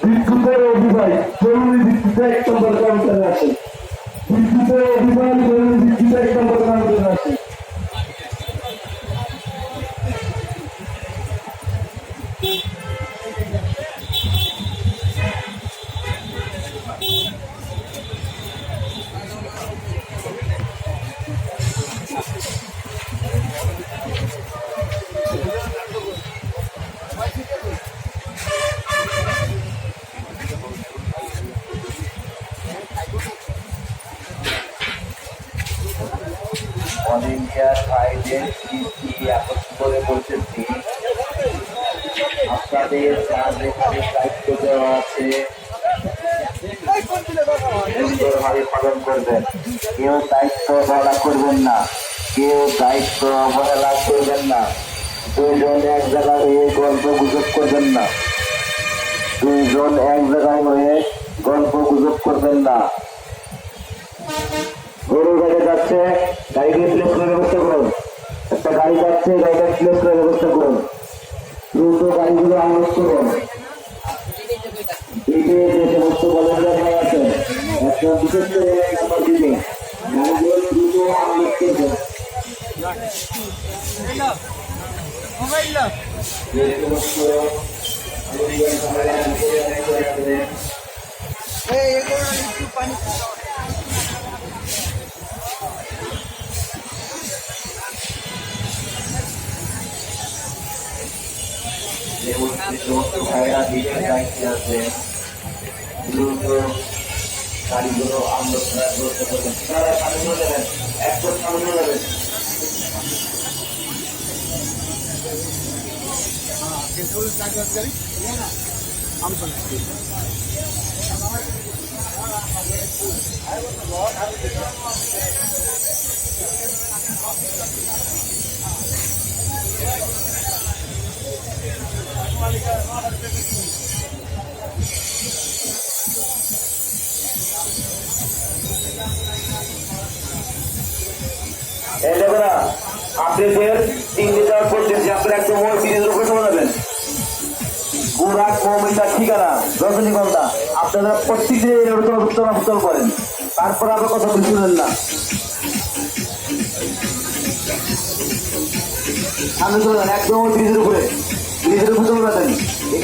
বিদ্যুতের অভিযান জরুরি ভিত্তিতে 1 নম্বর কাউন্টারে আসে। বিদ্যুতের অভিযান জরুরি ভিত্তিতে 1 নম্বর কাউন্টারে আসে। অল ইন্ডিয়া আইডেন্টি করে বলতেছি, আপনাদের কাজ এখানে দায়িত্ব দেওয়া আছে, সুন্দরভাবে পালন করবেন। কেউ দায়িত্ব অবহেলা করবেন না, কেউ দায়িত্ব অবহেলা করবেন না। দুইজন এক জায়গায় হয়ে গল্প গুজব করবেন না, দুইজন এক জায়গায় হয়ে গল্প গুজব করবেন না। গরু গাড়ি যাচ্ছে, গাড়িকে প্লেস করার ব্যবস্থা করুন। একটা গাড়ি যাচ্ছে, গাড়িটা প্লেস করার ব্যবস্থা করুন। দ্রুত গাড়িগুলো আনলোড করুন। যে সমস্ত ভলান্টিয়ার আছে, একটা বিশেষ করে নাম্বার দিবে, গাড়িগুলো দ্রুত আনলোড করবেন। যে সমস্ত ভাইরা দিকে দায়িত্বে আছে, দ্রুত গাড়িগুলো আনলোড করার ব্যবস্থা করবেন। তারা সামনে যাবেন, একদম সামনে যাবেন। আপনাদের 3 লিটার করতেছি, আপনারা একটা মসজিদের উপরে চলে যাবেন। গুড়াক মৌমিতার ঠিকানা রজনীগন্ধা। আপনারা প্রত্যেকদিন উত্তর করেন, তারপর আপনার কথা বুঝলেন না। সামনে চলে যান, একদম ব্রিজের উপরে চলে যাবেন।